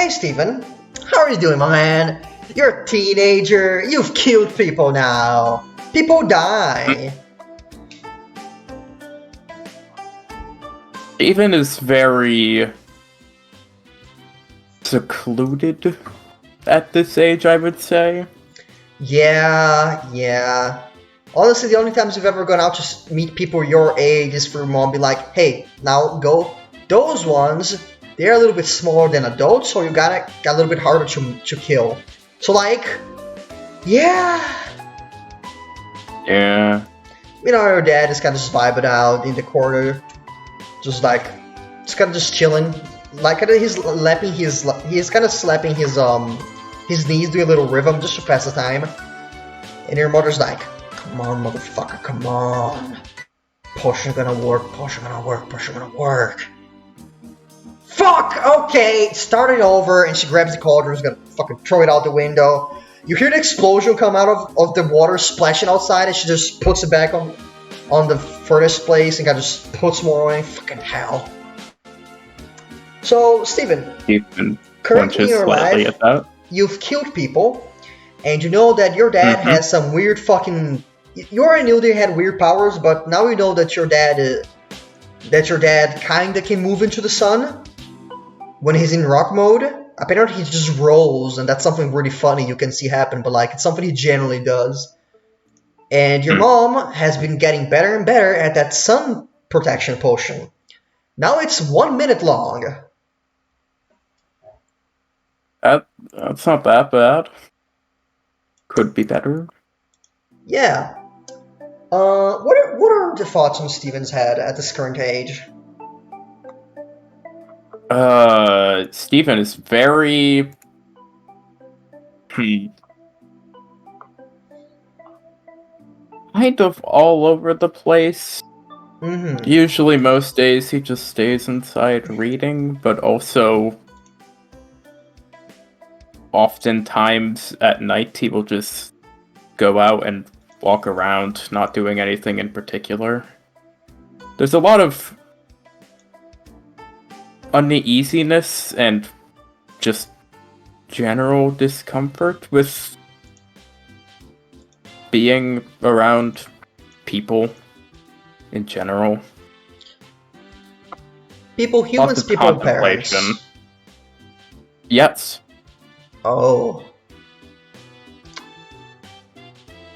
Hey Steven, how are you doing, my man? You're a teenager, you've killed people now. People die. Steven is very secluded at this age, I would say. Yeah. Honestly, the only times you've ever gone out to meet people your age is for your mom be like, hey, now go. Those ones, they're a little bit smaller than adults, so you got a little bit harder to kill. So like, yeah. Yeah. You know, your dad is kind of just vibing out in the corner, just kind of just chilling. Like he's kind of slapping his knees, doing a little rhythm just to pass the time. And your mother's like, come on, motherfucker, come on. Potion gonna work. Fuck! Okay, starting over, and she grabs the cauldron, is gonna fucking throw it out the window. You hear the explosion come out of the water splashing outside, and she just puts it back on the furnace place and kind of just puts more on it. Fucking hell. So, Steven, currently in your life, you've killed people, and you know that your dad has some weird fucking... You already knew they had weird powers, but now you know that your dad kinda can move into the sun when he's in rock mode. Apparently he just rolls, and that's something really funny you can see happen, but like, it's something he generally does. And your mom has been getting better and better at that sun protection potion. Now it's 1 minute long. That's not that bad. Could be better. Yeah. What are the thoughts on Steven's head at this current age? Steven is very... kind of all over the place. Usually most days he just stays inside reading, but also oftentimes at night he will just go out and walk around, not doing anything in particular. There's a lot of uneasiness and just general discomfort with being around people in general. People, humans, people, parents. Yes. Oh.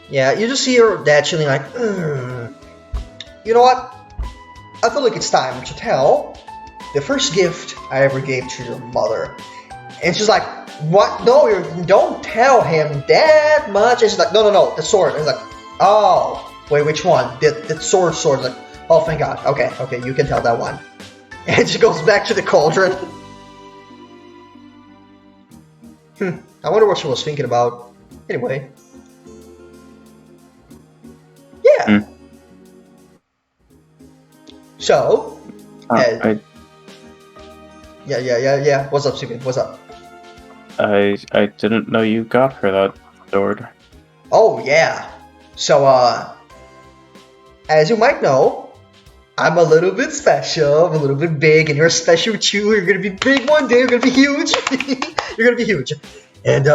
Yeah, you just see your dad chilling like, You know what? I feel like it's time to tell the first gift I ever gave to your mother. And she's like, what? No, don't tell him that much. And she's like, no, the sword. And he's like, oh, wait, which one? The sword. Like, oh, thank God. Okay, you can tell that one. And she goes back to the cauldron. I wonder what she was thinking about. Anyway. Yeah. So, yeah. What's up, Steven? What's up? I didn't know you got her that sword. Oh, yeah. So, as you might know, I'm a little bit special, I'm a little bit big, and you're special too. You're gonna be big one day, you're gonna be huge. You're gonna be huge. And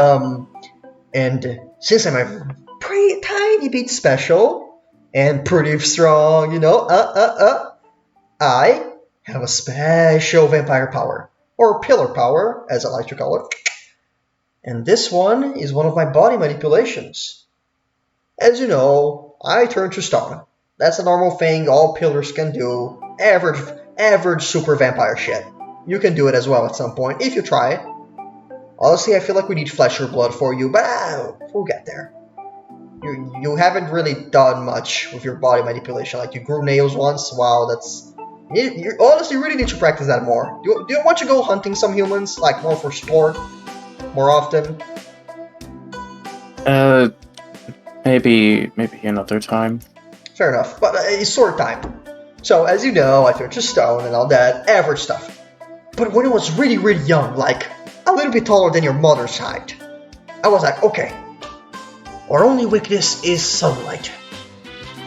since I'm a pretty tiny bit special and pretty strong, you know, I have a special vampire power, or pillar power, as I like to call it. And this one is one of my body manipulations. As you know, I turn to stone. That's a normal thing all pillars can do. Average super vampire shit. You can do it as well at some point, if you try it. Honestly, I feel like we need flesh or blood for you, but we'll get there. You haven't really done much with your body manipulation. Like, you grew nails once. Wow, that's... You honestly really need to practice that more. Do you want to go hunting some humans? Like, more for sport? More often? Maybe another time. Fair enough, but it's sword time. So, as you know, I turned to stone and all that average stuff. But when I was really, really young, like a little bit taller than your mother's height, I was like, okay, our only weakness is sunlight.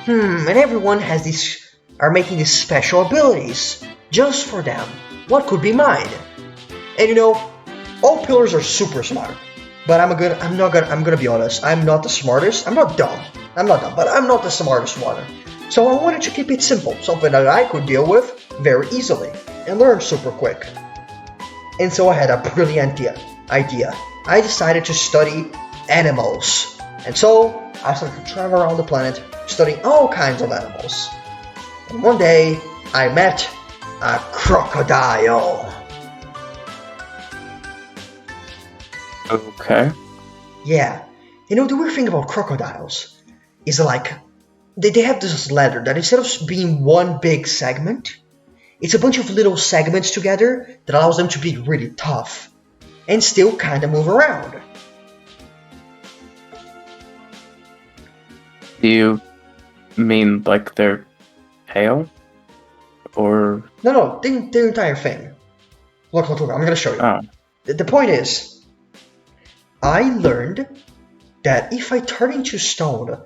And everyone are making these special abilities just for them. What could be mine? And you know, All pillars are super smart, but I'm gonna be honest. I'm not the smartest. I'm not dumb. But I'm not the smartest one. So I wanted to keep it simple, something that I could deal with very easily and learn super quick. And so I had a brilliant idea. I decided to study animals. And so I started to travel around the planet studying all kinds of animals. And one day I met a crocodile. Okay. Yeah. You know, the weird thing about crocodiles is like they have this leather that instead of being one big segment, it's a bunch of little segments together that allows them to be really tough and still kind of move around. Do you mean like their tail? Or... No, the entire thing. Look, I'm gonna show you. Oh. The point is, I learned that if I turn into stone,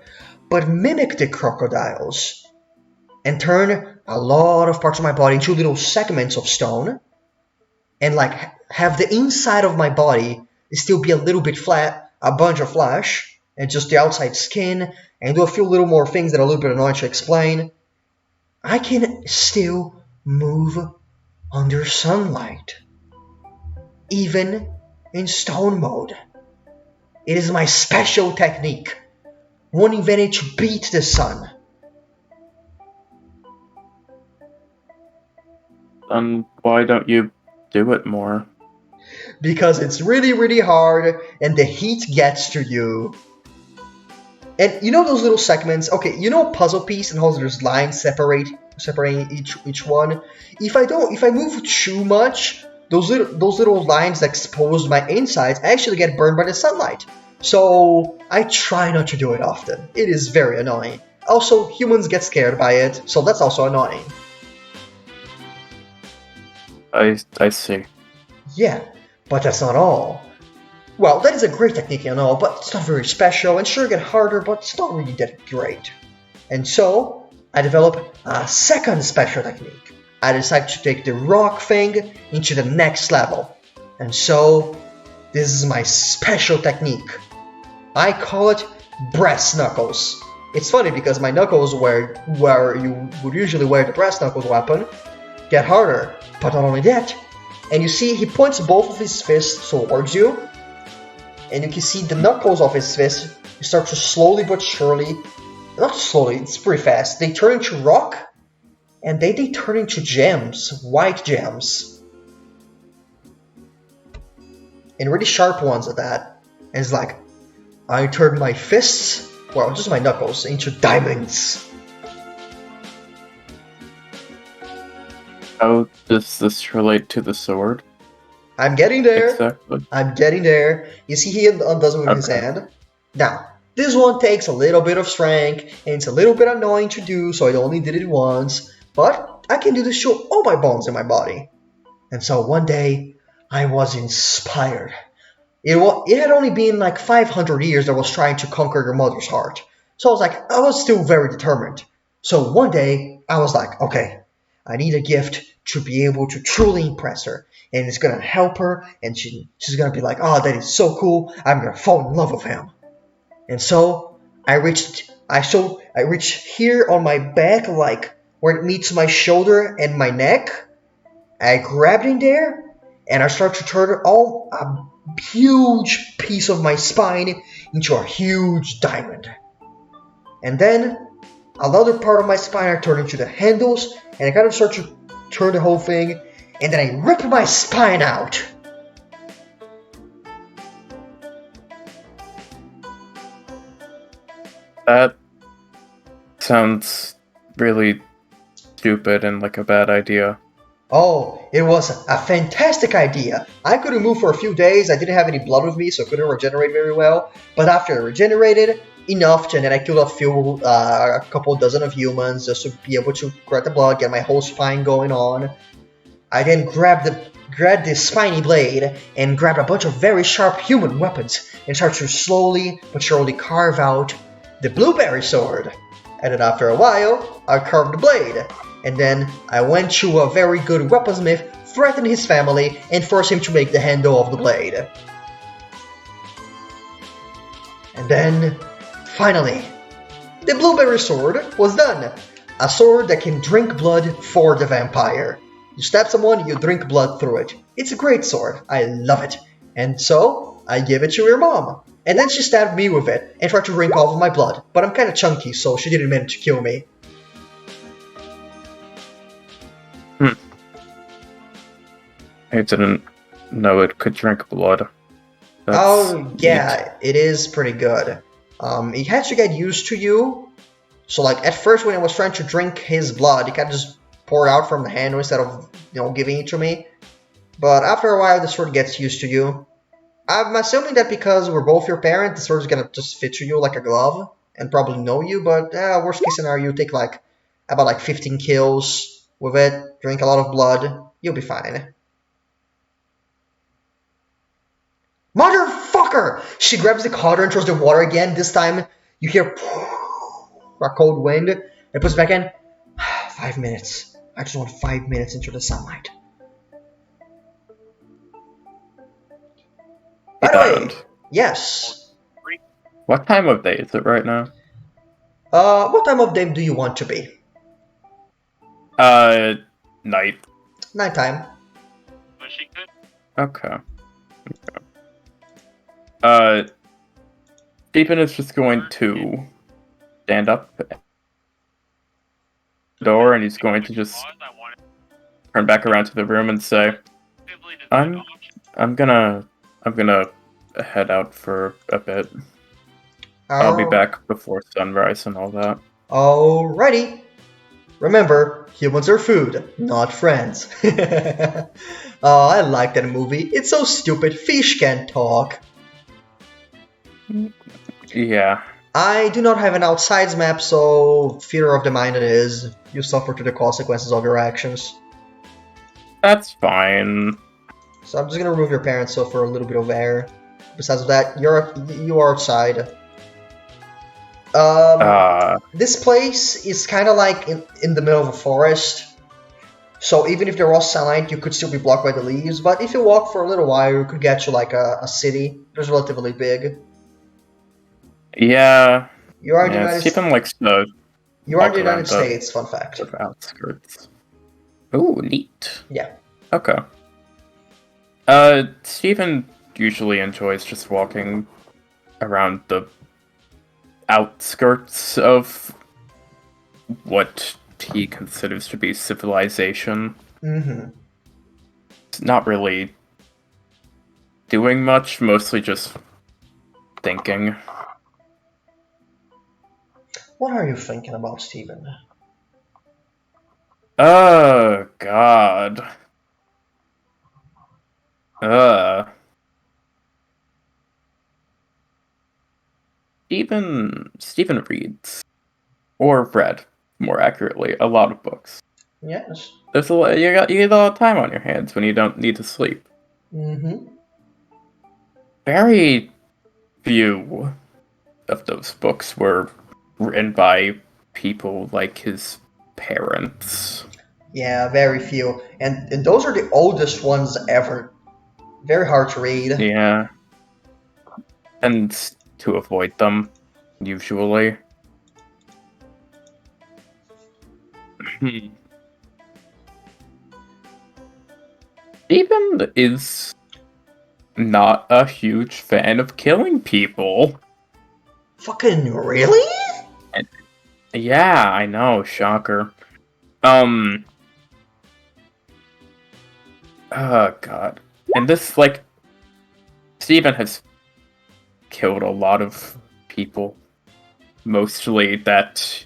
but mimic the crocodiles, and turn a lot of parts of my body into little segments of stone, and like have the inside of my body still be a little bit flat, a bunch of flesh, and just the outside skin, and do a few little more things that are a little bit annoying to explain, I can still move under sunlight, even in stone mode. It is my special technique, one invented to beat the sun. Why don't you do it more? Because it's really, really hard and the heat gets to you. And you know those little segments? Okay, you know puzzle piece and how there's lines separating each one? If I move too much, those little lines that expose my insides actually get burned by the sunlight. So I try not to do it often. It is very annoying. Also, humans get scared by it, so that's also annoying. I see. Yeah, but that's not all. Well, that is a great technique and all, but it's not very special, and sure, it get harder, but it's not really that great. And so, I developed a second special technique. I decided to take the rock thing into the next level. And so, this is my special technique. I call it brass knuckles. It's funny because my knuckles, where you would usually wear the brass knuckles weapon, get harder. But not only that, and you see he points both of his fists towards you, and you can see the knuckles of his fist start to slowly but surely, not slowly, it's pretty fast, they turn into rock, and they turn into gems, white gems. And really sharp ones at that. And it's like, I turned my fists, well, just my knuckles, into diamonds. How does this relate to the sword? I'm getting there. Exactly. I'm getting there. You see he undoes it with his hand. Now, this one takes a little bit of strength, and it's a little bit annoying to do, so I only did it once. But I can do this to all my bones in my body. And so one day, I was inspired. It had only been like 500 years that I was trying to conquer your mother's heart. So I was still very determined. So one day, I was like, okay, I need a gift to be able to truly impress her. And it's going to help her, and she's going to be like, oh, that is so cool, I'm going to fall in love with him. And so, I reached here on my back, like, where it meets my shoulder and my neck. I grabbed in there, and I started to turn a huge piece of my spine into a huge diamond. And then, another part of my spine I turned into the handles, and I kind of started to turn the whole thing, and then I ripped my spine out. That sounds really stupid and like a bad idea. Oh, it was a fantastic idea. I couldn't move for a few days. I didn't have any blood with me, so I couldn't regenerate very well. But after I regenerated enough, and then I killed a couple dozen of humans just to be able to grab the blood, get my whole spine going on. I then grabbed the spiny blade and grabbed a bunch of very sharp human weapons and started to slowly but surely carve out the blueberry sword. And then after a while, I carved the blade. And then I went to a very good weaponsmith threaten his family, and force him to make the handle of the blade. And then, finally, the blueberry sword was done. A sword that can drink blood for the vampire. You stab someone, you drink blood through it. It's a great sword. I love it. And so, I give it to your mom. And then she stabbed me with it and tried to drink all of my blood. But I'm kinda chunky, so she didn't manage to kill me. I didn't know it could drink blood. Oh, yeah, neat. it is pretty good. It has to get used to you. So, like, at first when I was trying to drink his blood, it kind of just poured out from the handle instead of, giving it to me. But after a while, the sword gets used to you. I'm assuming that because we're both your parent, the sword is gonna just fit to you like a glove and probably know you. But worst case scenario, you take about 15 kills with it, drink a lot of blood, you'll be fine. Motherfucker! She grabs the collar and throws the water again. This time, you hear a cold wind and puts it back in. 5 minutes. I just want 5 minutes into the sunlight. By the way, yes. What time of day is it right now? What time of day do you want to be? Night. Nighttime. Okay. Stephen is just going to stand up at the door, and he's going to just turn back around to the room and say, I'm gonna head out for a bit. I'll be back before sunrise and all that. Alrighty. Remember, humans are food, not friends. Oh, I like that movie. It's so stupid. Fish can't talk. Yeah. I do not have an outsides map, so theater of the mind it is. You suffer to the consequences of your actions. That's fine. So I'm just gonna remove your parents so for a little bit of air. Besides that, you are outside. This place is kind of like in the middle of a forest. So even if there was sunlight, you could still be blocked by the leaves. But if you walk for a little while, you could get to like a city. It's relatively big. Yeah. You are in the United States. Stephen likes to You are in the United States, fun fact. Sort of outskirts. Ooh, neat. Yeah. Okay. Stephen usually enjoys just walking around the outskirts of what he considers to be civilization. Mm-hmm. It's not really doing much, mostly just thinking. What are you thinking about, Steven? Oh, God. Stephen reads, or read, more accurately, a lot of books. Yes. There's a lot, you get a lot of time on your hands when you don't need to sleep. Mm-hmm. Very few of those books were written by people like his parents. Yeah, very few. And those are the oldest ones ever. Very hard to read. Yeah. And to avoid them, usually. Stephen is not a huge fan of killing people. Fucking really? Yeah, I know, shocker. Oh god. And this, Stephen has killed a lot of people. Mostly that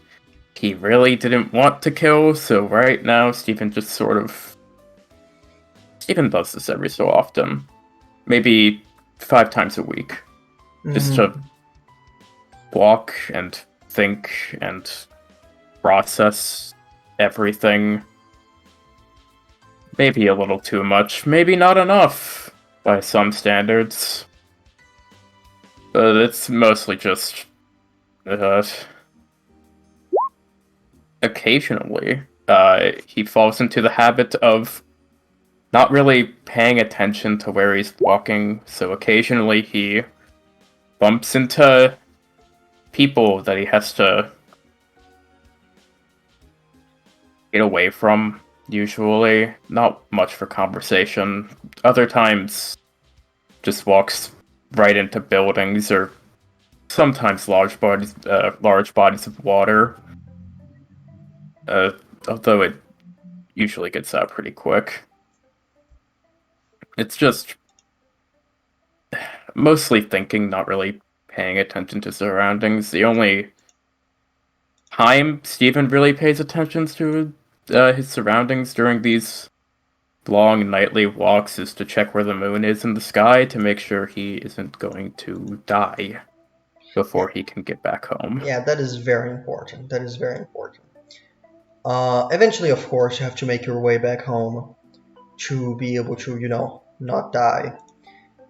he really didn't want to kill, so right now Stephen just sort of... Stephen does this every so often. Maybe 5 times a week. Just to walk and think and process everything. Maybe a little too much, maybe not enough by some standards. But it's mostly just occasionally he falls into the habit of not really paying attention to where he's walking, so occasionally he bumps into people that he has to get away from, usually. Not much for conversation. Other times, just walks right into buildings or sometimes large bodies of water. Although it usually gets out pretty quick. It's just mostly thinking, not really paying attention to surroundings. The only time Stephen really pays attention to his surroundings during these long nightly walks is to check where the moon is in the sky to make sure he isn't going to die before he can get back home. Yeah, that is very important. That is very important. Eventually, of course, you have to make your way back home to be able to, not die.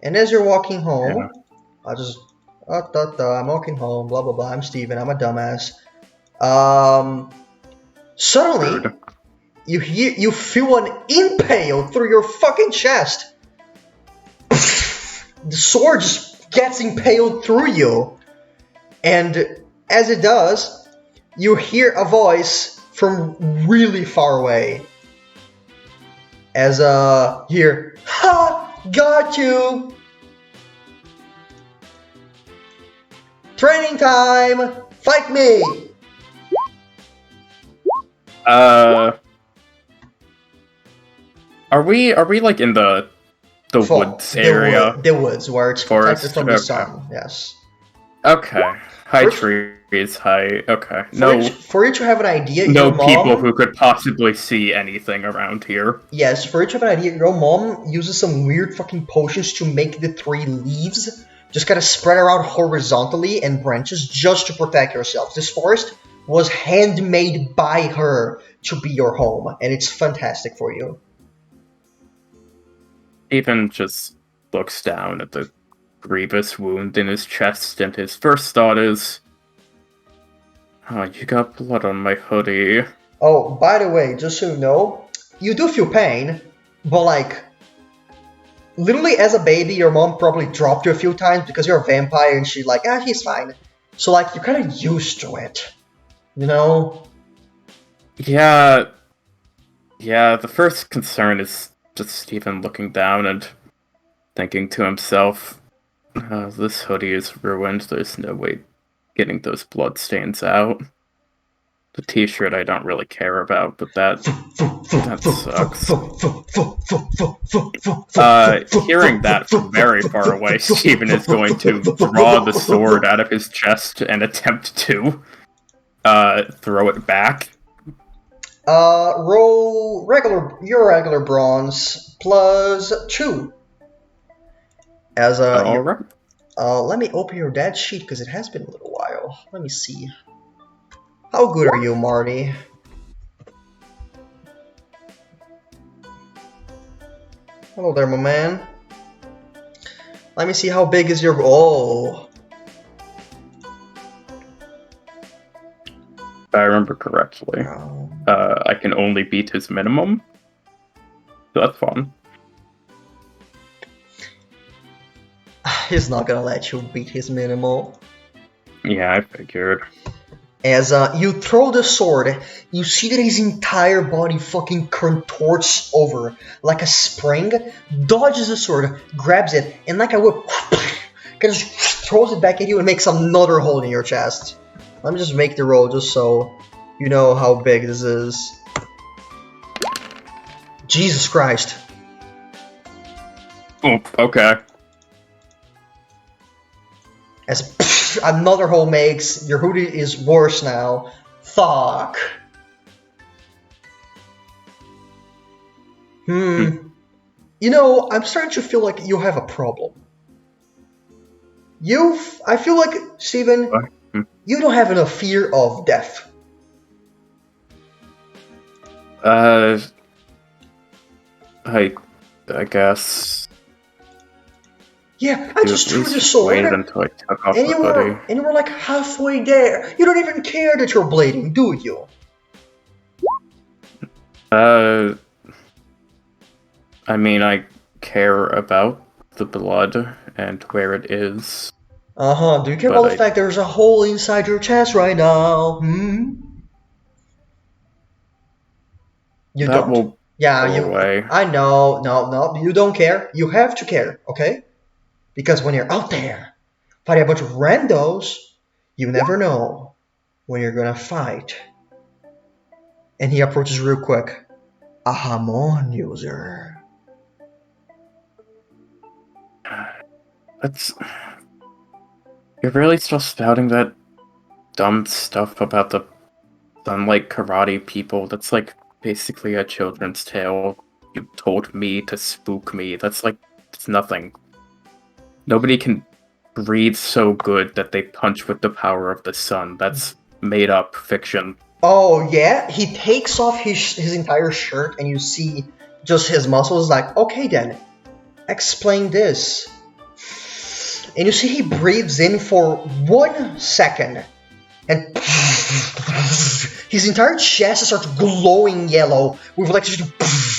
And as you're walking home, I'm walking home, blah blah blah. I'm Steven. I'm a dumbass. Suddenly, Rude. you feel an impale through your fucking chest. The sword just gets impaled through you, and as it does, you hear a voice from really far away. As here, ha, got you. Training time! Fight me! Are we like in the woods area? The woods, where it's protected Forest? from the Okay. sun, yes. Okay. High First- trees, high... Okay. For you to have an idea, No your mom... people who could possibly see anything around here. Yes, for you to have an idea, your mom uses some weird fucking potions to make the 3 leaves just kind of spread around horizontally and branches just to protect yourselves. This forest was handmade by her to be your home, and it's fantastic for you. Stephen just looks down at the grievous wound in his chest, and his first thought is, "Oh, you got blood on my hoodie." Oh, by the way, just so you know, you do feel pain, but like, literally as a baby, your mom probably dropped you a few times because you're a vampire and she's like, he's fine. So like, you're kind of used to it, you know? Yeah, the first concern is just Stephen looking down and thinking to himself, this hoodie is ruined, there's no way getting those blood stains out. The t-shirt I don't really care about, but that sucks. Hearing that from very far away, Stephen is going to draw the sword out of his chest and attempt to throw it back. Roll your regular bronze plus 2. As Alright. let me open your dad sheet because it has been a little while. Let me see. How good are you, Marty? Hello there, my man. Let me see how big is your... Oh. If I remember correctly. I can only beat his minimum. So that's fun. He's not gonna let you beat his minimal. Yeah, I figured. As you throw the sword, you see that his entire body fucking contorts over like a spring, dodges the sword, grabs it, and like a whip, kind of throws it back at you and makes another hole in your chest. Let me just make the roll just so you know how big this is. Jesus Christ. Oh, okay. As another hole makes, your hoodie is worse now. Fuck. You know, I'm starting to feel like you have a problem. I feel like, Steven, you don't have enough fear of death. I guess. Yeah, I just threw the sword, waited until I took off the hoodie. and you were like halfway there. You don't even care that you're bleeding, do you? I mean, I care about the blood and where it is, Uh-huh. Do you care but about the fact there's a hole inside your chest right now? Hmm? You that don't. will Yeah, go away. I know. No, no, you don't care. You have to care, okay? Because when you're out there fighting a bunch of randos, you never know when you're gonna fight. And he approaches real quick. A Hamon user. That's you're really still spouting that dumb stuff about the sunlight karate people. That's like basically a children's tale. You told me to spook me. That's like it's nothing. Nobody can breathe so good that they punch with the power of the sun. That's made up fiction. Oh yeah, he takes off his entire shirt and you see just his muscles. Like, okay then, explain this. And you see he breathes in for 1 second, and his entire chest starts glowing yellow with electricity,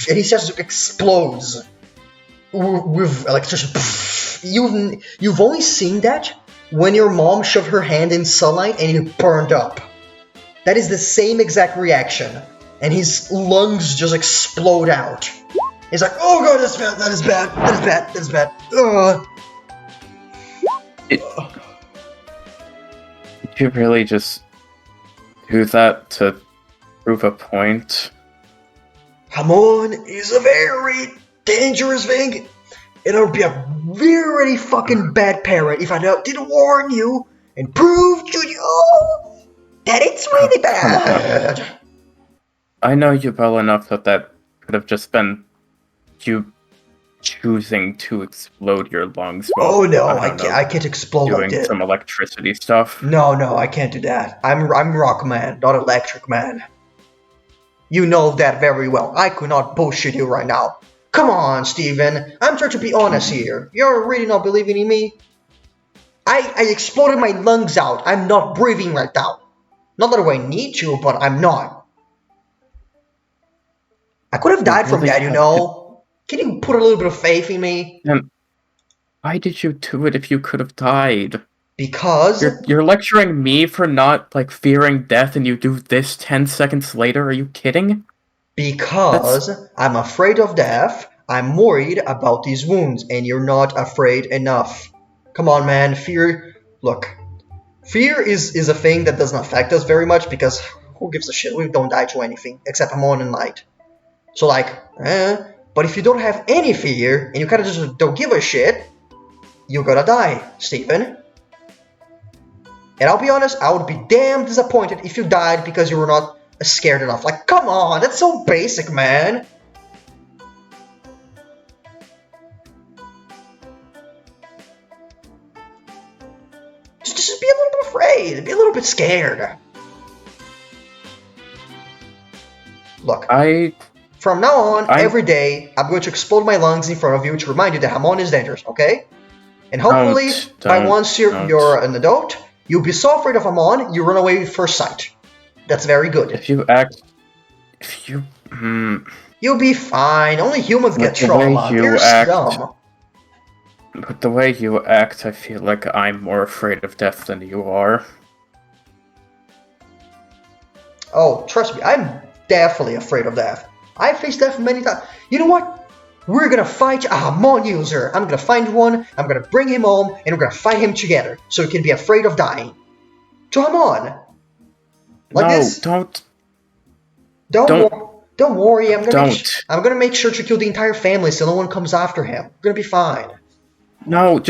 and his chest explodes with electricity. You've only seen that when your mom shoved her hand in sunlight and it burned up. That is the same exact reaction, and his lungs just explode out. He's like, "Oh god, that's bad. That is bad. That is bad. That is bad." Ugh. It, did you really just do that to prove a point? Hamon is a very dangerous thing, and I would be a very fucking bad parent if I didn't warn you and prove to you that it's really bad. I know you well enough that that could have just been you choosing to explode your lungs while, Oh no, I don't know, I can't explode like doing that. some electricity stuff. No, no, I can't do that. I'm Rock Man, not Electric Man. You know that very well. I could not bullshit you right now. Come on, Steven. I'm trying to be honest here. You're really not believing in me? I exploded my lungs out. I'm not breathing right now. Not that I need to, but I'm not. I could have You died from really that, you have to. know? Can you put a little bit of faith in me? Then why did you do it if you could have died? Because You're lecturing me for not like fearing death, and you do this 10 seconds later. Are you kidding? That's because I'm afraid of death. I'm worried about these wounds, and you're not afraid enough. Come on, man. Fear. Look, fear is a thing that doesn't affect us very much because who gives a shit? We don't die to anything except a morning and light. So like, but if you don't have any fear and you kind of just don't give a shit, you're gonna die, Stephen. And I'll be honest, I would be damn disappointed if you died because you were not scared enough. Like, come on, that's so basic, man. Just be a little bit afraid, be a little bit scared. Look, from now on, every day, I'm going to explode my lungs in front of you to remind you that Hamon is dangerous, okay? And hopefully, by once you're an adult, you'll be so afraid of Hamon, you run away at first sight. That's very good. You'll be fine. Only humans get trauma. You're dumb. But the way you act, I feel like I'm more afraid of death than you are. Oh, trust me, I'm definitely afraid of death. I've faced death many times. You know what? We're gonna fight a Hamon user. I'm gonna find one, I'm gonna bring him home, and we're gonna fight him together, so he can be afraid of dying. To Hamon! Like no, this? Don't worry, I'm gonna make sure to kill the entire family so no one comes after him. We're gonna be fine. No,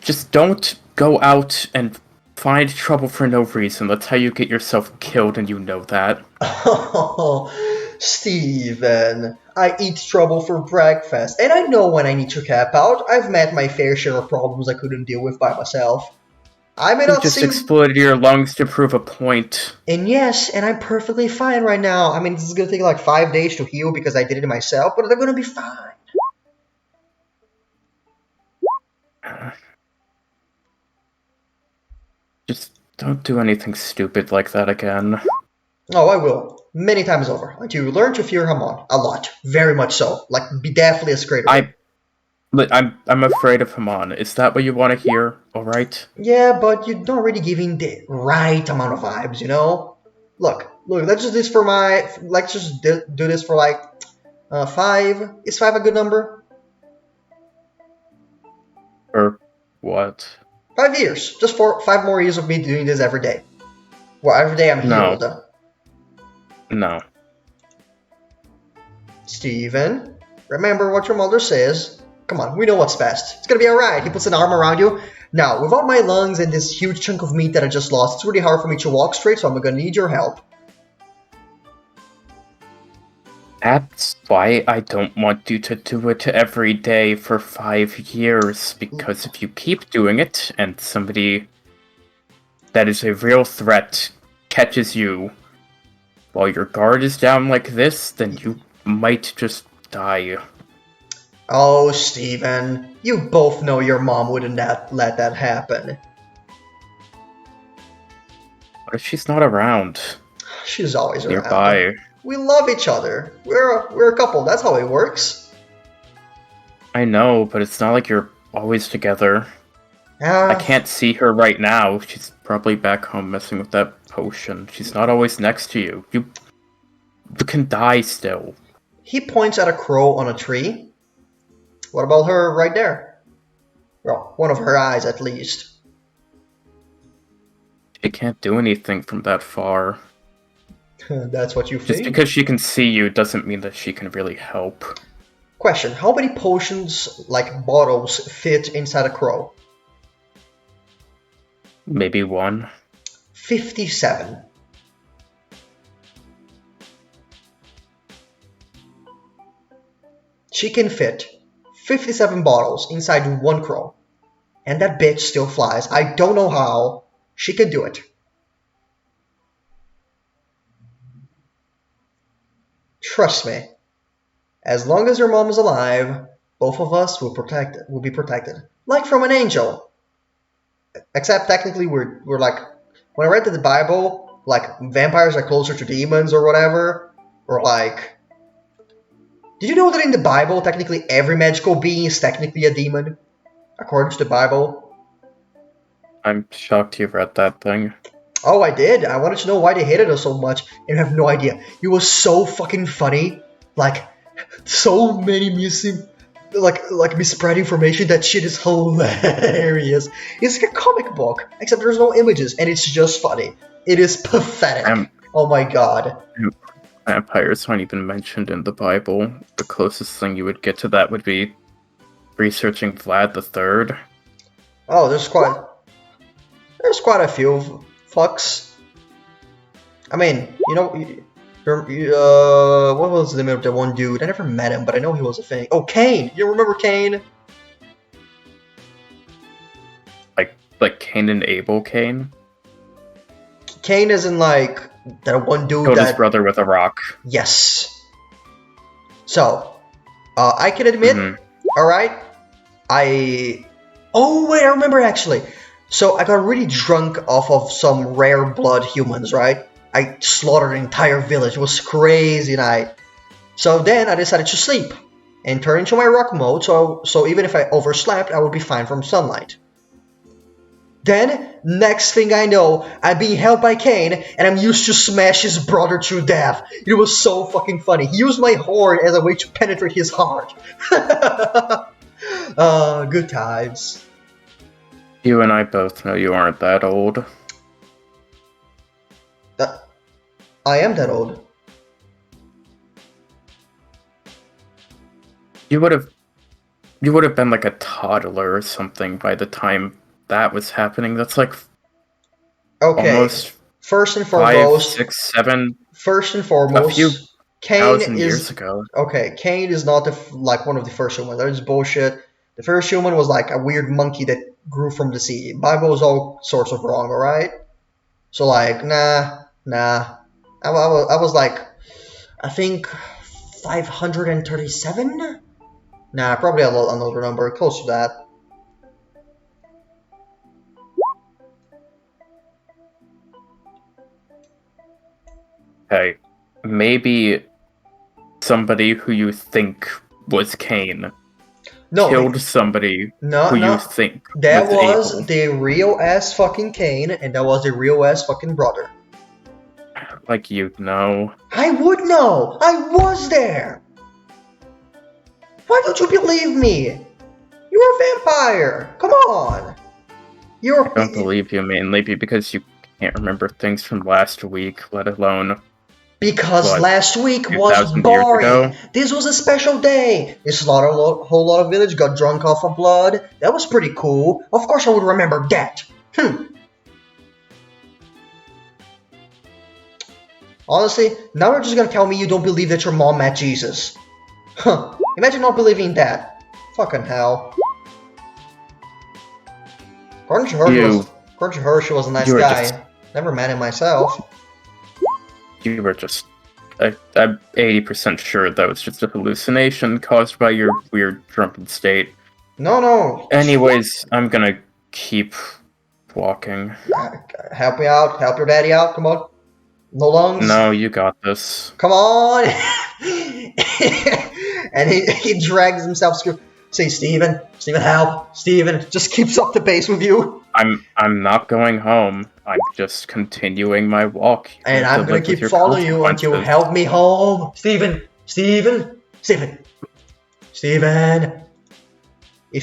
just don't go out and find trouble for no reason. That's how you get yourself killed, and you know that. Oh, Steven, I eat trouble for breakfast, and I know when I need to cap out. I've met my fair share of problems I couldn't deal with by myself. I may not just exploded your lungs to prove a point. And yes, and I'm perfectly fine right now. I mean, this is gonna take like 5 days to heal because I did it myself, but they're gonna be fine. Just don't do anything stupid like that again. Oh, I will. Many times over. Until you learn to fear Hamon. A lot. Very much so. Like, be deathly afraid of him. I'm afraid of Haman. Is that what you want to hear? All right. Yeah, but you're not really giving the right amount of vibes, you know? Look, let's just do this for my. Let's just do this for like 5. Is 5 a good number? Or what? 5 years. Just for 5 more years of me doing this every day. Well, every day I'm No, healed. no. Steven, remember what your mother says. Come on, we know what's best. It's gonna be alright. He puts an arm around you. Now, without my lungs and this huge chunk of meat that I just lost, it's really hard for me to walk straight, so I'm gonna need your help. That's why I don't want you to do it every day for 5 years, because if you keep doing it and somebody that is a real threat catches you while your guard is down like this, then you might just die. Oh, Steven, you both know your mom wouldn't let that happen. What if she's not around? She's always around. Nearby. We love each other. We're a couple. That's how it works. I know, but it's not like you're always together. I can't see her right now. She's probably back home messing with that potion. She's not always next to you. You can die still. He points at a crow on a tree. What about her right there? Well, one of her eyes at least. She can't do anything from that far. That's what you think? Just because she can see you doesn't mean that she can really help. Question, how many potions, like bottles, fit inside a crow? Maybe 1. 57. She can fit 57 bottles inside one crow. And that bitch still flies. I don't know how. She can do it. Trust me. As long as your mom is alive, both of us will be protected. Like from an angel. Except technically we're like, when I read the Bible, like vampires are closer to demons or whatever. Or like, did you know that in the Bible, technically every magical being is technically a demon? According to the Bible. I'm shocked you read that thing. Oh, I did. I wanted to know why they hated us so much, and I have no idea. It was so fucking funny. Like, so many missing, like misspread information. That shit is hilarious. It's like a comic book, except there's no images, and it's just funny. It is pathetic. Oh my god. Vampires aren't even mentioned in the Bible. The closest thing you would get to that would be researching Vlad the Third. Oh, there's quite a few fucks. I mean, you know, what was the name of that one dude? I never met him, but I know he was a thing. Oh, Cain! You remember Cain? Like Cain and Abel Cain? Cain isn't like that one dude Killed that... his brother with a rock. Yes. So, I can admit, alright, oh wait, I remember actually. So I got really drunk off of some rare blood humans, right? I slaughtered an entire village. It was crazy night. So then I decided to sleep and turn into my rock mode, so even if I overslept, I would be fine from sunlight. Then, next thing I know, I'm being held by Cain, and I'm used to smash his brother to death. It was so fucking funny. He used my horn as a way to penetrate his heart. Good times. You and I both know you aren't that old. I am that old. You would have been like a toddler or something by the time that was happening. That's like almost first and foremost, 5, 6, 7. First and foremost, A few Cain thousand is years ago. Okay. Cain is not like one of the first humans. That is bullshit. The first human was like a weird monkey that grew from the sea. Bible is all sorts of wrong. All right. So like, nah. I was like, I think 537. Nah, probably another number close to that. – . . . . . . . . . . . . . . . . . . . . . . . . . . . . . . . . . . . . . . . . . . . . . . . . . . . . . . . . . . . Hey, maybe somebody who you think was Kane No, killed somebody no, who you no. think That was was Abel. the real ass fucking Kane, and that was the real ass fucking brother. Like, you know. I would know. I was there. Why don't you believe me? You're a vampire. Come on. I don't believe you mainly because you can't remember things from last week, let alone Because what, last week was 2,000 years boring. ago? This was a special day. They slaughtered a whole lot of village, got drunk off of blood. That was pretty cool. Of course I would remember that. Honestly, now you're just gonna tell me you don't believe that your mom met Jesus. Huh. Imagine not believing that. Fucking hell. According to her, she was a nice guy. Never met him myself. You were just... I'm 80% sure that was just a hallucination caused by your weird drunken state. No. Anyways, I'm gonna keep walking. Help me out. Help your daddy out. Come on. No lungs. No, you got this. Come on. And he drags himself. Say, Steven, help. Steven just keeps up the pace with you. I'm not going home. I'm just continuing my walk. And I'm gonna keep following you until you help me home. Steven. If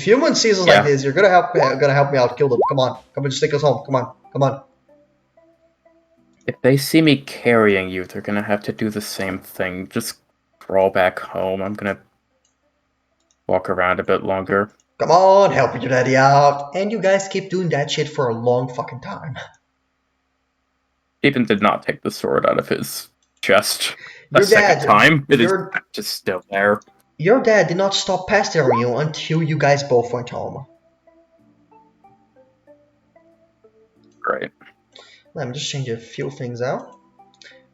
human sees us like this, you're gonna help me out, kill them. Come on, just take us home. Come on. If they see me carrying you, they're gonna have to do the same thing. Just crawl back home. I'm gonna walk around a bit longer. Come on, help your daddy out. And you guys keep doing that shit for a long fucking time. Stephen did not take the sword out of his chest Your second time. It is just still there. Your dad did not stop pestering you until you guys both went home. Right. Let me just change a few things out.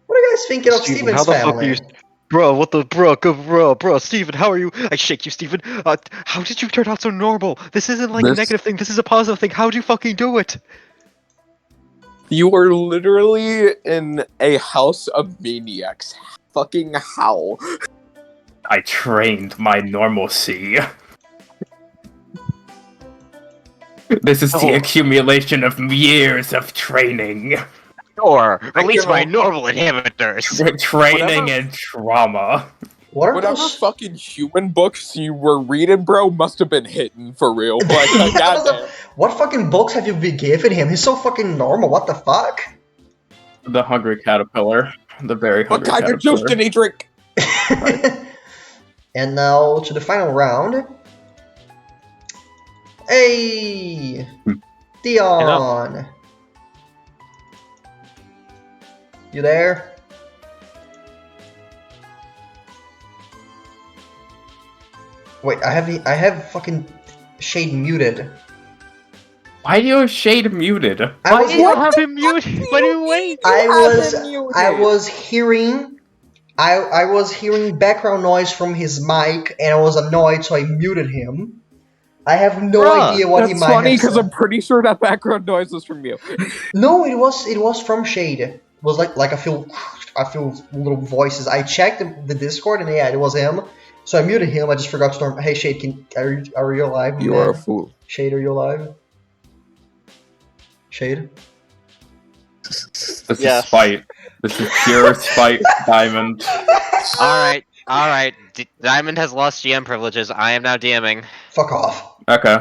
What are you guys thinking of Steven, Steven's how the family? fuck are you... Bro, Steven, how are you? I shake you, Steven. How did you turn out so normal? This isn't like a negative thing, this is a positive thing. How'd you fucking do it? You are literally in a house of maniacs. Fucking how? I trained my normalcy. This is the accumulation of years of training. Sure, release my normal inhibitors. Training and trauma. Whatever fucking human books you were reading, bro, must have been hitting for real. Like, goddamn. What fucking books have you been giving him? He's so fucking normal. What the fuck? The hungry caterpillar. The very hungry caterpillar. What kind of juice did he drink? And now to the final round. Hey, Dion. You there? Wait, I have fucking Shade muted. Why do you have Shade muted? Why do you have him muted? Why do you wait? I was hearing background noise from his mic, and I was annoyed, so I muted him. I have no idea what he might have said. That's funny because I'm pretty sure that background noise was from you. No, it was from Shade. It was like I feel little voices. I checked the Discord, and yeah, it was him. So I muted him. I just forgot to turn. Hey Shade, are you alive? You are a fool. Shade, are you alive? Shade. This is spite. This is pure spite, Diamond. Alright. Diamond has lost GM privileges. I am now DMing. Fuck off. Okay.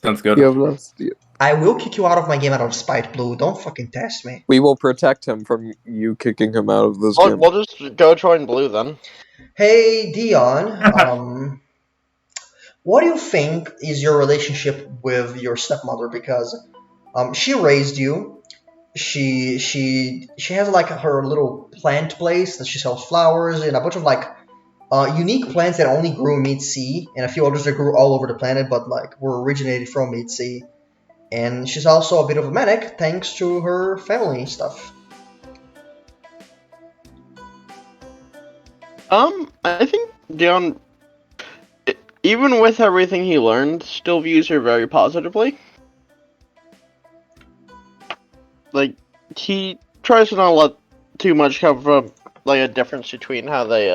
Sounds good. You have lost you. I will kick you out of my game out of spite, Blue. Don't fucking test me. We will protect him from you kicking him out of this game. We'll just go join Blue then. Hey, Dion. What do you think is your relationship with your stepmother? Because she raised you. She has like her little plant place that she sells flowers and a bunch of like unique plants that only grew in Mid-Sea, and a few others that grew all over the planet, but like were originated from Mid-Sea. And she's also a bit of a medic thanks to her family stuff. I think Dion, even with everything he learned, still views her very positively. Like, he tries to not let too much of a difference between how they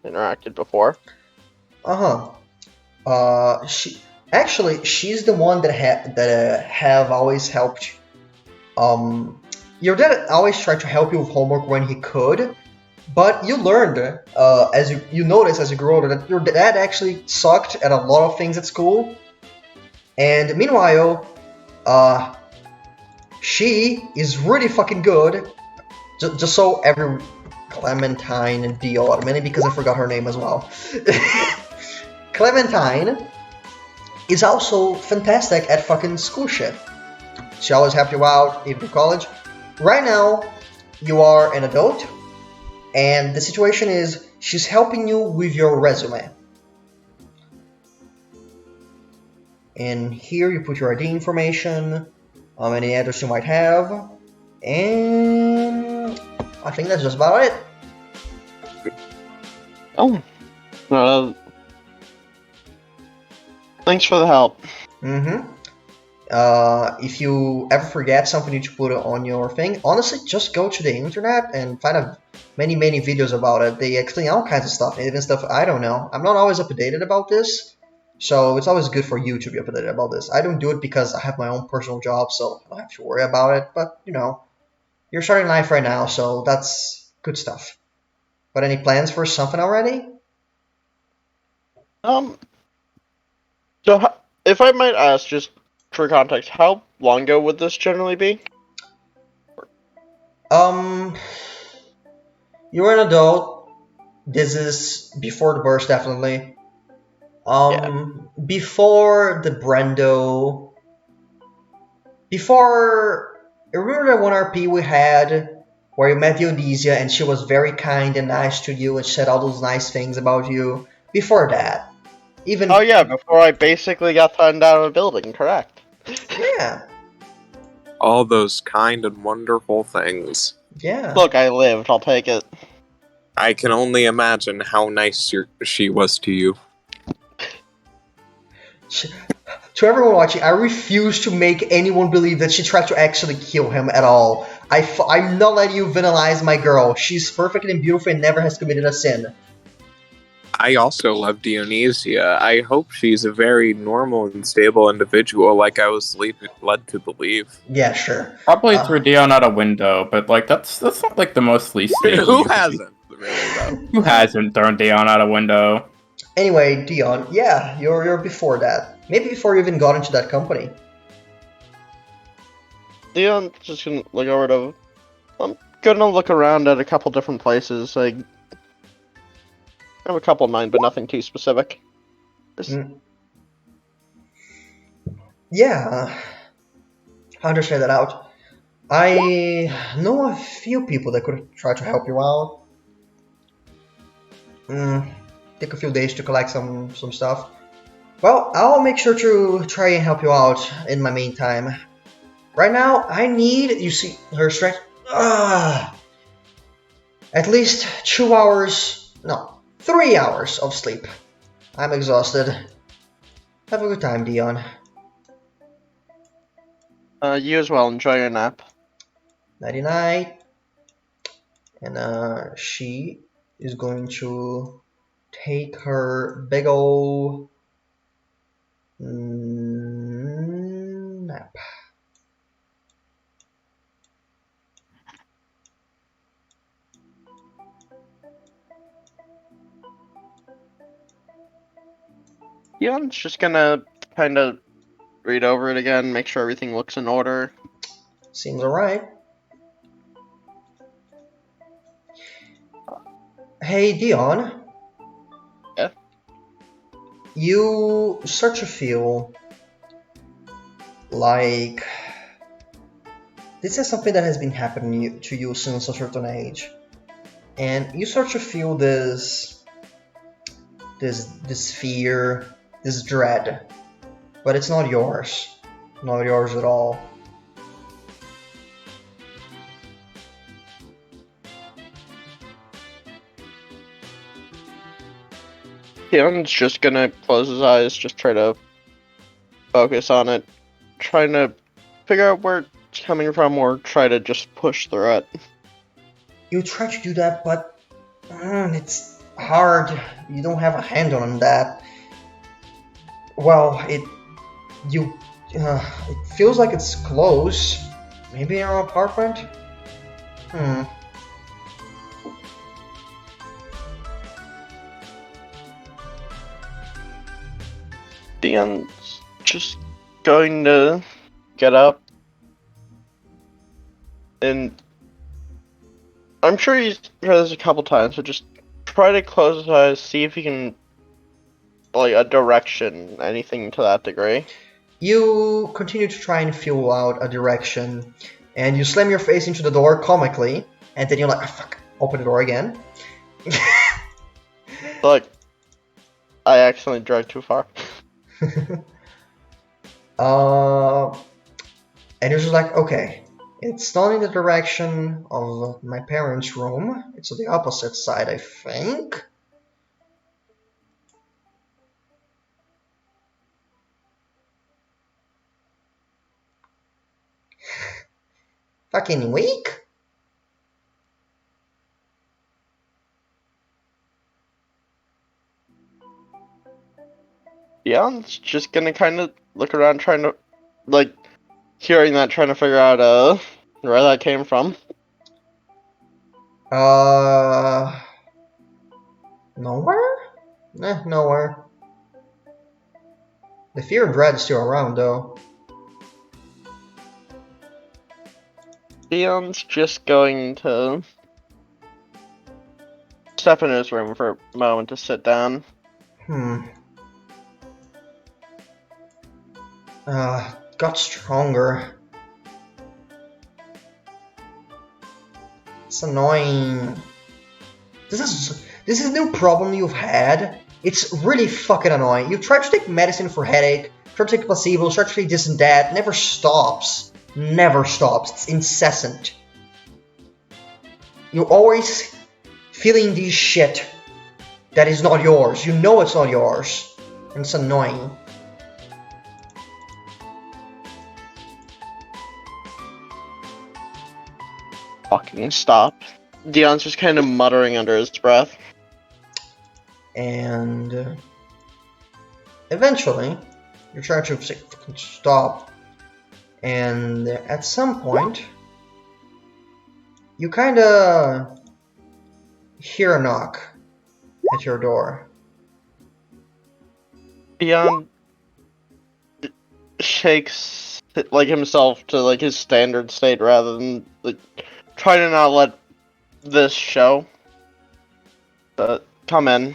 interacted before. She's the one that have always helped. Your dad always tried to help you with homework when he could, but you learned as you noticed as you grew older that your dad actually sucked at a lot of things at school, and meanwhile, she is really fucking good. Just so every Clementine Dior, mainly because I forgot her name as well. Clementine is also fantastic at fucking school shit. She always helped you out, even in college. Right now, you are an adult, and the situation is she's helping you with your resume. And here you put your ID information, any address you might have, and I think that's just about it. Oh. Thanks for the help. If you ever forget something you need to put on your thing, honestly, just go to the internet and find out many videos about it. They explain all kinds of stuff, even stuff I don't know. I'm not always up-to-date about this, so it's always good for you to be up-to-date about this. I don't do it because I have my own personal job, so I don't have to worry about it, but, you know, you're starting life right now, so that's good stuff. But any plans for something already? So if I might ask, just for context, how long ago would this generally be? You're an adult. This is before the burst, definitely. Before the Brando. Before. Remember that one RP we had where you met Dionisia and she was very kind and nice to you and said all those nice things about you? Before that. Even. Oh yeah, before I basically got thrown out of a building, correct. Yeah. All those kind and wonderful things. Yeah. Look, I lived, I'll take it. I can only imagine how nice she was to you. To everyone watching, I refuse to make anyone believe that she tried to actually kill him at all. I'm not letting you villainize my girl. She's perfect and beautiful and never has committed a sin. I also love Dionysia. I hope she's a very normal and stable individual like I was led to believe. Yeah, sure. Probably threw Dion out a window, but like that's not like the most least stable. Who hasn't? Really, though? Who hasn't thrown Dion out a window? Anyway, Dion, yeah, you're before that. Maybe before you even got into that company. Dion's just gonna look over to... I'm gonna look around at a couple different places. I have a couple in mind, but nothing too specific. Yeah, I understand that out. I know a few people that could try to help you out. Take a few days to collect some stuff. Well, I'll make sure to try and help you out in my meantime. Right now, I need, you see, her strength. At least 2 hours, no, 3 hours of sleep. I'm exhausted. Have a good time, Dion. You as well, enjoy your nap. Nighty night. And she is going to take her big ol' nap. Dion's just gonna kind of read over it again, make sure everything looks in order. Seems alright. Hey, Dion. Yeah? You start to feel like this is something that has been happening to you since a certain age. And you start to feel this fear, this dread. But it's not yours. Not yours at all. Dion's just gonna close his eyes, just try to focus on it, trying to figure out where it's coming from or try to just push through it. You try to do that, but it's hard. You don't have a handle on that. Well, it feels like it's close. Maybe in our apartment? Hmm. Dion's just going to get up, and I'm sure he's heard this a couple times, so just try to close his eyes, see if he can, like, a direction, anything to that degree. You continue to try and feel out a direction, and you slam your face into the door comically, and then you're like, oh, fuck, open the door again. Like, I accidentally dragged too far. And you're just like, okay, it's not in the direction of my parents' room. It's on the opposite side, I think. Fucking weak. Dion's just gonna kind of look around, trying to, like, hearing that, trying to figure out, where that came from. Nowhere? Nowhere. The fear and dread is still around, though. Dion's just going to step into his room for a moment to sit down. Got stronger. It's annoying. This is a new problem you've had. It's really fucking annoying. You try to take medicine for headache, try to take placebo, try to take this and that. Never stops. Never stops. It's incessant. You're always feeling this shit that is not yours. You know it's not yours. And it's annoying. Fucking stop. Dion's just kind of muttering under his breath. And eventually, you're trying to stop. And at some point, you kind of hear a knock at your door. Dion shakes like himself to like his standard state rather than like try to not let this show. Come in.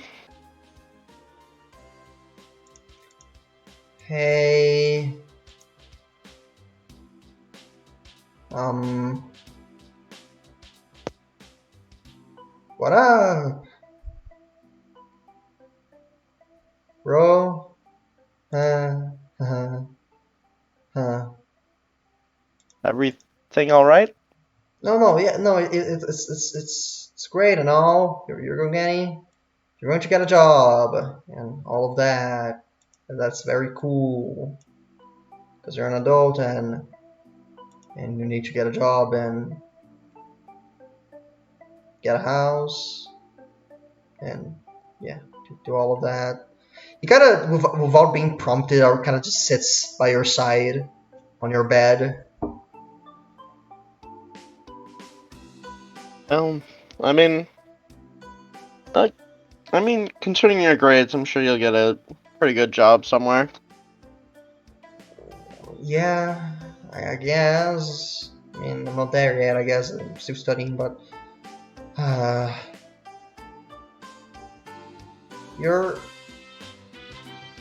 Hey. What up? Bro? Everything alright? No, yeah, no, it's great and all. You're going to get a job and all of that. And that's very cool. Because you're an adult and you need to get a job and get a house and yeah, do all of that. He kind of, without being prompted, or kind of just sits by your side on your bed. I mean, considering your grades, I'm sure you'll get a pretty good job somewhere. Yeah, I guess. I mean, I'm not there yet, I guess. I'm still studying, but... You're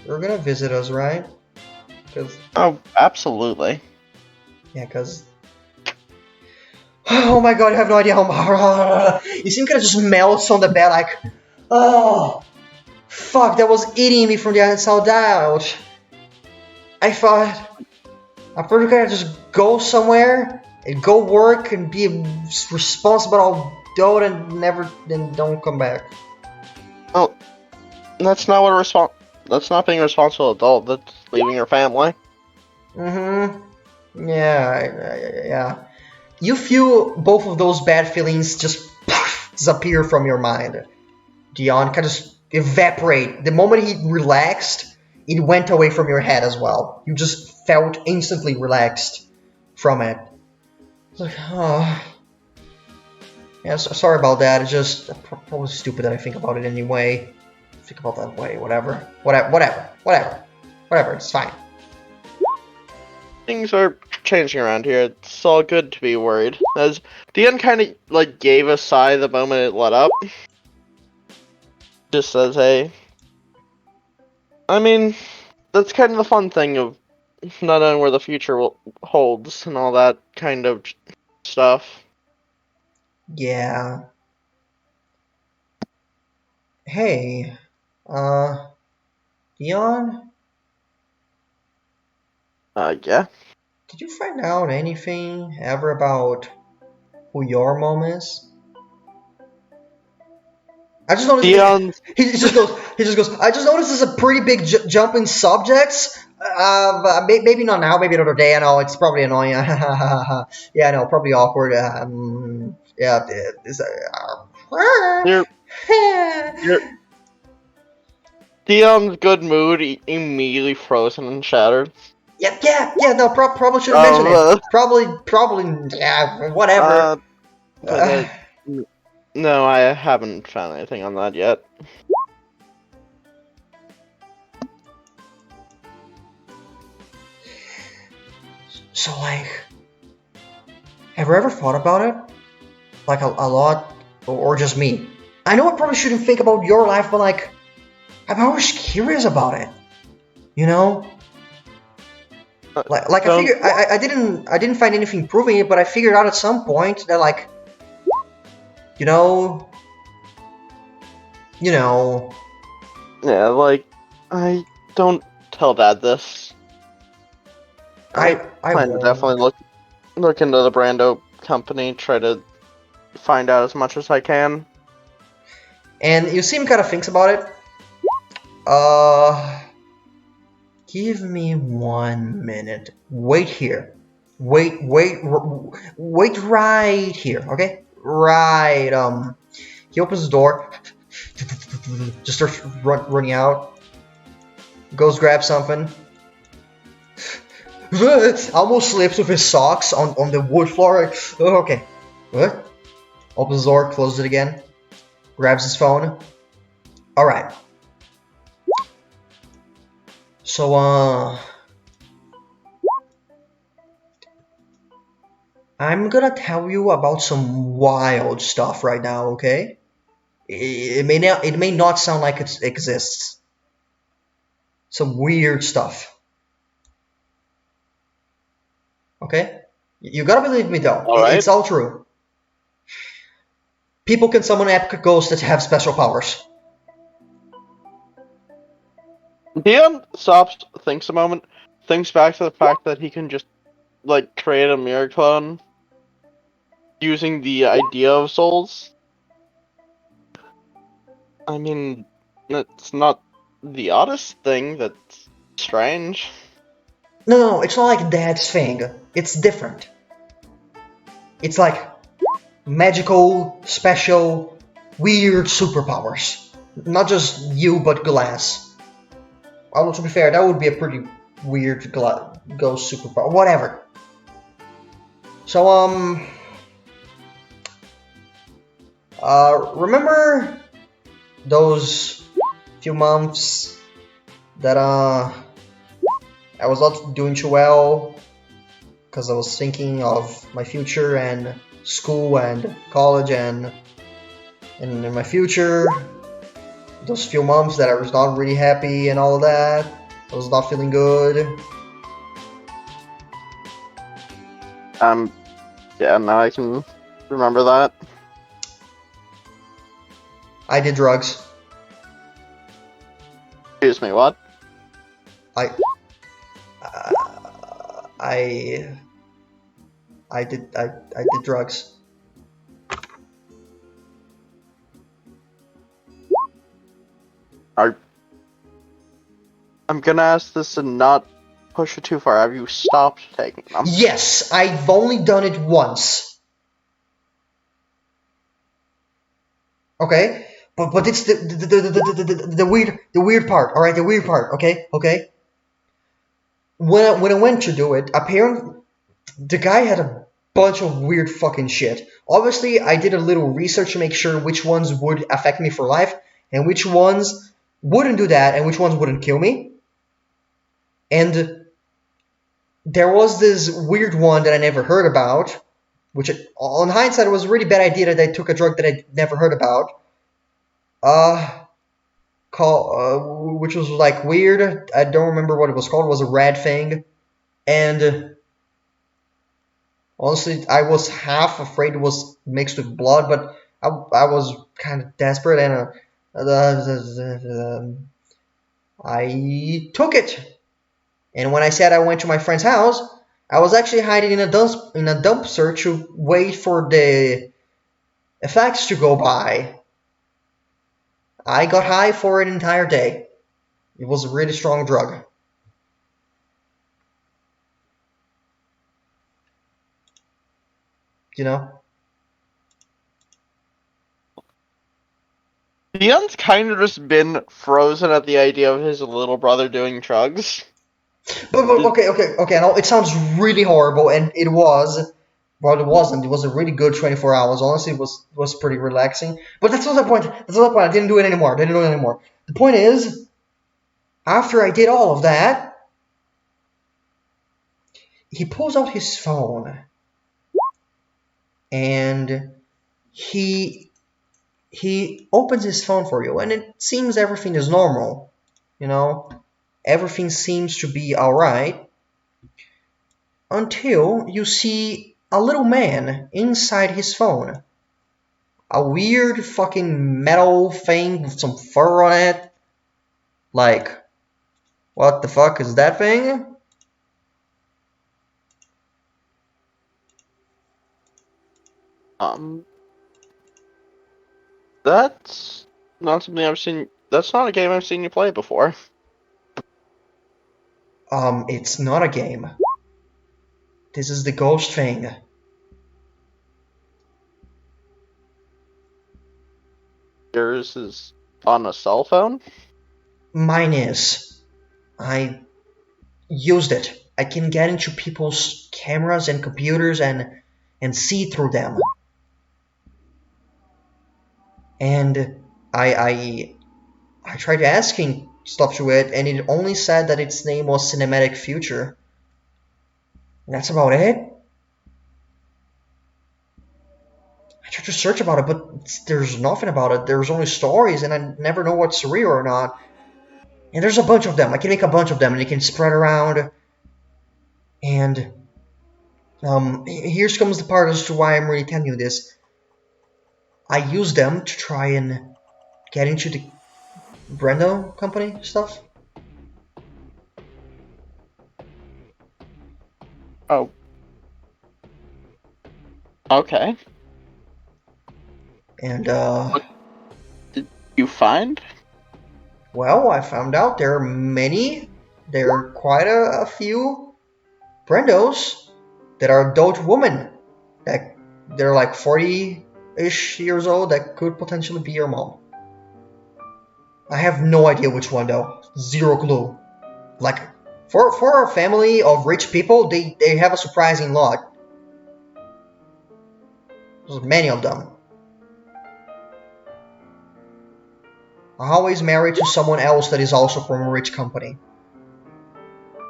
gonna visit us, right? Cause... Oh, absolutely. Yeah, cause... Oh my god, you have no idea how... You seem kind of just melts on the bed, like... Oh... Fuck, that was eating me from the inside out. I thought... I thought I could just go somewhere and go work and be a responsible adult and never then don't come back. Oh, that's not what that's not being a responsible adult. That's leaving your family. Mm-hmm. Yeah. You feel both of those bad feelings just disappear from your mind. Dion kind of evaporate. The moment he relaxed, it went away from your head as well. You just felt instantly relaxed from it. It's like, oh. Yeah, sorry about that. It's just probably stupid that I think about it anyway. Think about that way. Whatever. Whatever. It's fine. Things are changing around here. It's all good to be worried. As Dion kind of like gave a sigh the moment it let up. Just says, "Hey." I mean, that's kind of the fun thing of not knowing where the future holds and all that kind of stuff. Yeah. Hey, Dion, Yeah. did you find out anything ever about who your mom is? I just noticed Dion. he just goes. I just noticed there's a pretty big jump in subjects. Maybe not now, maybe another day. I know it's probably annoying. Yeah, I know, probably awkward. Yeah, Your Dion's good mood immediately frozen and shattered. yeah. No, probably shouldn't mention it. Probably, yeah, whatever. But no, I haven't found anything on that yet. So, like, have you ever thought about it? Like, a lot? Or just me? I know I probably shouldn't think about your life, but, like, I'm always curious about it. You know? Like I figured, I didn't find anything proving it, but I figured out at some point that, like, you know... Yeah, like, I don't tell Dad this. I plan to definitely look into the Brando company, try to find out as much as I can. And you seem kind of thinks about it. Give me 1 minute. Wait here. Wait right here, okay? Right, he opens the door, just starts running out, goes grab something, almost slips with his socks on the wood floor. Like, oh, okay. What? Opens the door, closes it again, grabs his phone. Alright. So, I'm gonna tell you about some wild stuff right now, okay? It may not sound like it exists. Some weird stuff. Okay? You gotta believe me though. Alright. It's all true. People can summon epic ghosts that have special powers. Dion stops, thinks a moment, thinks back to the fact that he can just, like, create a mirror clone using the idea of souls. I mean, it's not the oddest thing, that's strange. No, it's not like Dad's thing. It's different. It's like magical, special, weird superpowers. Not just you, but Glass. Although, to be fair, that would be a pretty weird ghost superpower. Whatever. So, remember those few months that, I was not doing too well because I was thinking of my future and school and college and in my future? Those few months that I was not really happy and all of that. I was not feeling good. Yeah, now I can remember that. I did drugs. Excuse me, what? I did drugs. I'm gonna ask this and not push it too far. Have you stopped taking them? Yes, I've only done it once. Okay, but it's the weird part. All right, the weird part. Okay. When I went to do it, apparently the guy had a bunch of weird fucking shit. Obviously, I did a little research to make sure which ones would affect me for life and which ones wouldn't do that and which ones wouldn't kill me. And there was this weird one that I never heard about, which on hindsight it was a really bad idea that I took a drug that I never heard about. Which was like weird. I don't remember what it was called. It was a red thing. And honestly, I was half afraid it was mixed with blood, but I was kind of desperate and I took it. And when I said I went to my friend's house, I was actually hiding in a dumpster to wait for the effects to go by. I got high for an entire day. It was a really strong drug. You know? Dion's kind of just been frozen at the idea of his little brother doing drugs. But okay. No, it sounds really horrible, and it was. Well, it wasn't. It was a really good 24 hours. Honestly, it was pretty relaxing. But that's not the point. That's not the point. I didn't do it anymore. The point is, after I did all of that, he pulls out his phone, and he opens his phone for you, and it seems everything is normal. You know, everything seems to be alright until you see a little man inside his phone. A weird fucking metal thing with some fur on it. Like, what the fuck is that thing? That's not something I've seen. That's not a game I've seen you play before. It's not a game. This is the ghost thing. Yours is on a cell phone? Mine is. I used it. I can get into people's cameras and computers and see through them. And I tried asking stuff to it, and it only said that its name was Cinematic Future. And that's about it. I tried to search about it, but there's nothing about it. There's only stories, and I never know what's real or not. And there's a bunch of them. I can make a bunch of them, and they can spread around. And here comes the part as to why I'm really telling you this. I use them to try and get into the Brando company stuff. Oh. Okay. And what did you find? Well, I found out there are quite a few Brandos that are adult women. That they're like 40-ish years old that could potentially be your mom. I have no idea which one though. Zero clue. Like, for a family of rich people, they have a surprising lot. There's many of them. I'm always married to someone else that is also from a rich company.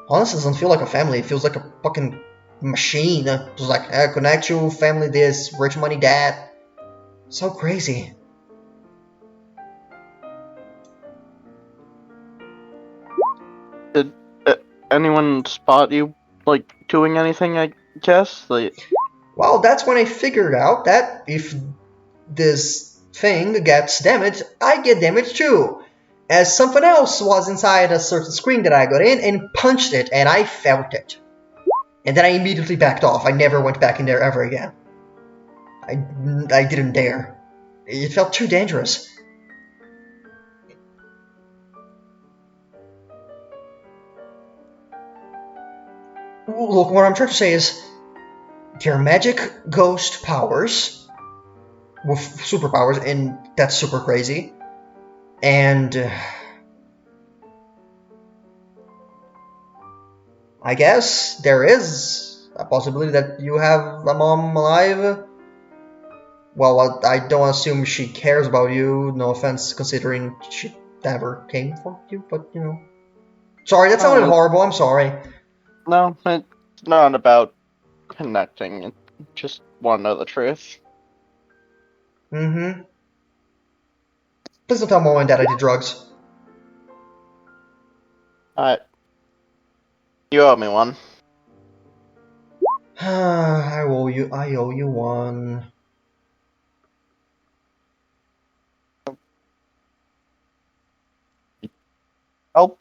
Honestly, it doesn't feel like a family. It feels like a fucking machine. Just like, connect you, family this, rich money that. So crazy. Did anyone spot you, like, doing anything, I guess? Like... Well, that's when I figured out that if this thing gets damaged, I get damaged too. As something else was inside a certain screen that I got in and punched it, and I felt it. And then I immediately backed off. I never went back in there ever again. I didn't dare. It felt too dangerous. Look, what I'm trying to say is, their magic ghost powers with superpowers, and that's super crazy. And I guess there is a possibility that you have a mom alive. Well, I don't assume she cares about you. No offense, considering she never came for you. But you know, sorry, that sounded horrible. I'm sorry. No, it's not about connecting. Just want to know the truth. Mm-hmm. Please don't tell mom and dad I did drugs. You owe me one. I owe you. I owe you one. Oh.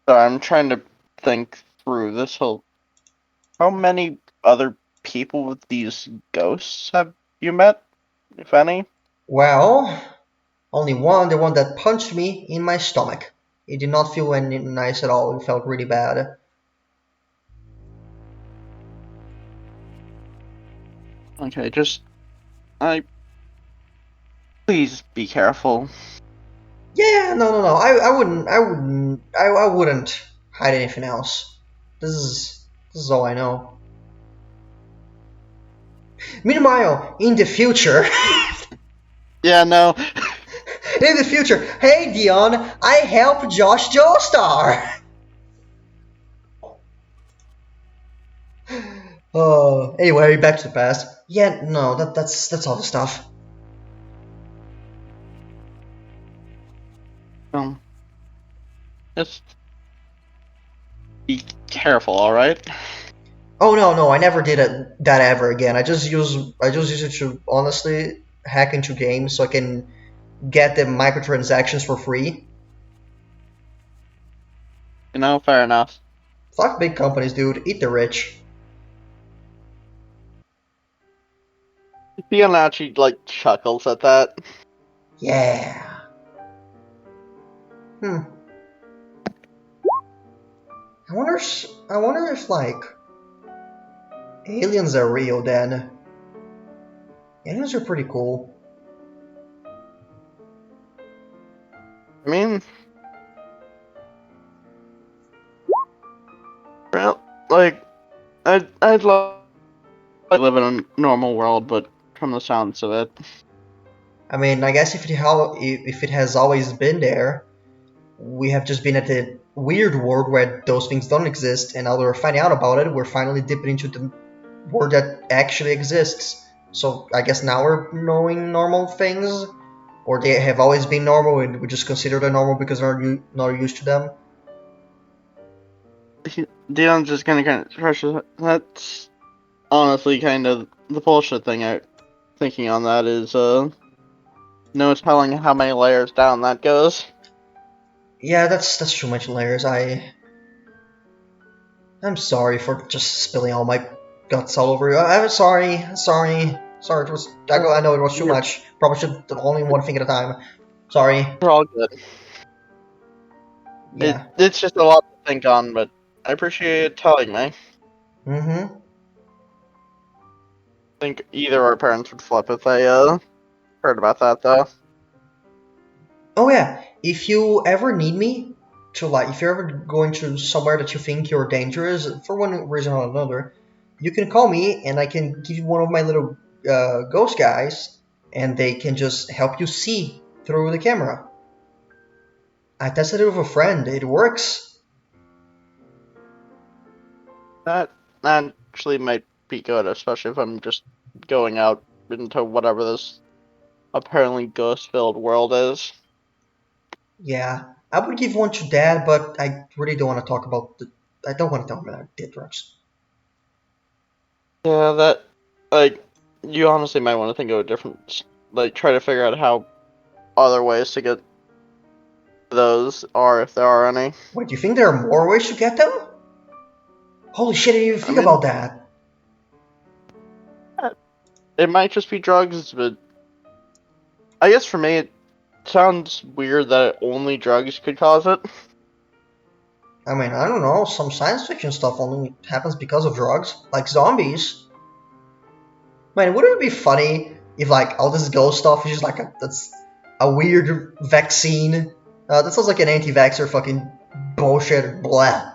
So I'm trying to think through this whole. How many other people with these ghosts have you met, if any? Well, only one. The one that punched me in my stomach. It did not feel any nice at all. It felt really bad. Okay, please be careful. Yeah, no. I wouldn't hide anything else. This is all I know. Meanwhile, in the future, Yeah, no. in the future, hey Dion, I helped Josh Joestar. Anyway, back to the past. Yeah, no, that's all the stuff. Just be careful, all right? Oh no, I never did that ever again. I just use it to honestly hack into games so I can get the microtransactions for free. You know, fair enough. Fuck big companies, dude. Eat the rich. Dion actually chuckles at that. Yeah. I wonder if like aliens are real then. Aliens are pretty cool. I mean, well, I'd love to live in a normal world, but from the sounds of it, I mean, I guess if it has always been there, we have just been at the weird world where those things don't exist, and now that we're finding out about it, we're finally dipping into the world that actually exists. So I guess now we're knowing normal things, or they have always been normal, and we just consider them normal because we're not used to them. Dion's just gonna kind of crush it. That's honestly kind of the bullshit thing. I thinking on that is no telling how many layers down that goes. Yeah, that's too much layers. I'm sorry for just spilling all my guts all over you. I'm sorry. It was. I know it was too much. Probably should only one thing at a time. Sorry. We're all good. Yeah. It's just a lot to think on, but I appreciate you telling me. Mm-hmm. I think either our parents would flip if they heard about that, though. Oh yeah. If you ever need me to if you're ever going to somewhere that you think you're dangerous for one reason or another, you can call me and I can give you one of my little ghost guys, and they can just help you see through the camera. I tested it with a friend. It works. That actually might be good, especially if I'm just going out into whatever this apparently ghost-filled world is. Yeah, I would give one to Dad, but I really don't want to talk about the. I don't want to talk about did drugs. Yeah, you honestly might want to think of a different, try to figure out how other ways to get those are, if there are any. Wait, do you think there are more ways to get them? Holy shit, I didn't even think about that. It might just be drugs, but I guess for me it sounds weird that only drugs could cause it. I mean, I don't know. Some science fiction stuff only happens because of drugs, like zombies. Man, wouldn't it be funny if like all this ghost stuff is just like that's a weird vaccine? That sounds like an anti-vaxxer fucking bullshit. Blah.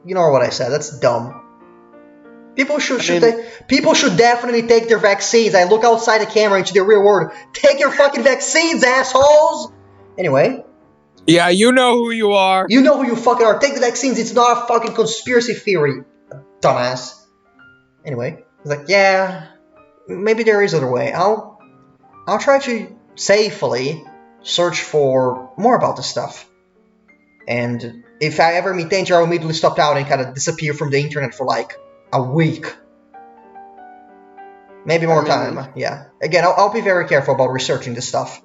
You know what I said? That's dumb. People should people should definitely take their vaccines. I look outside the camera into the real world. Take your fucking vaccines, assholes. Anyway. Yeah, you know who you are. You know who you fucking are. Take the vaccines. It's not a fucking conspiracy theory, dumbass. Anyway, he's like, yeah, maybe there is other way. I'll try to safely search for more about this stuff. And if I ever meet danger, I'll immediately stop out and kind of disappear from the internet for like a week. Maybe more time, yeah. Again, I'll be very careful about researching this stuff.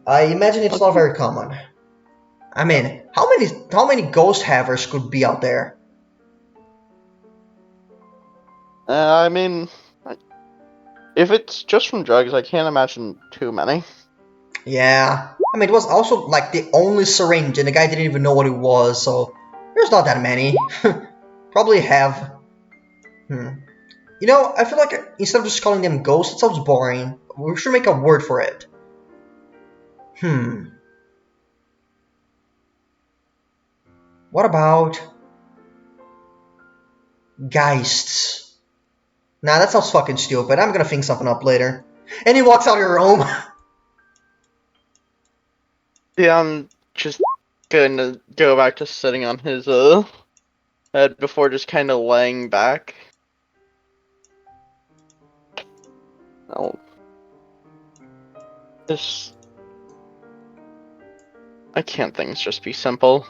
I imagine it's not very common. I mean, how many ghost havers could be out there? I mean, if it's just from drugs, I can't imagine too many. Yeah. I mean, it was also like the only syringe, and the guy didn't even know what it was, so there's not that many. Probably have. You know, I feel like instead of just calling them ghosts, it sounds boring. We should make a word for it. What about geists? Nah, that sounds fucking stupid. I'm gonna think something up later. And he walks out of your room. Yeah, I'm just gonna go back to sitting on his head before just kind of laying back. Oh. Why can't things just be simple?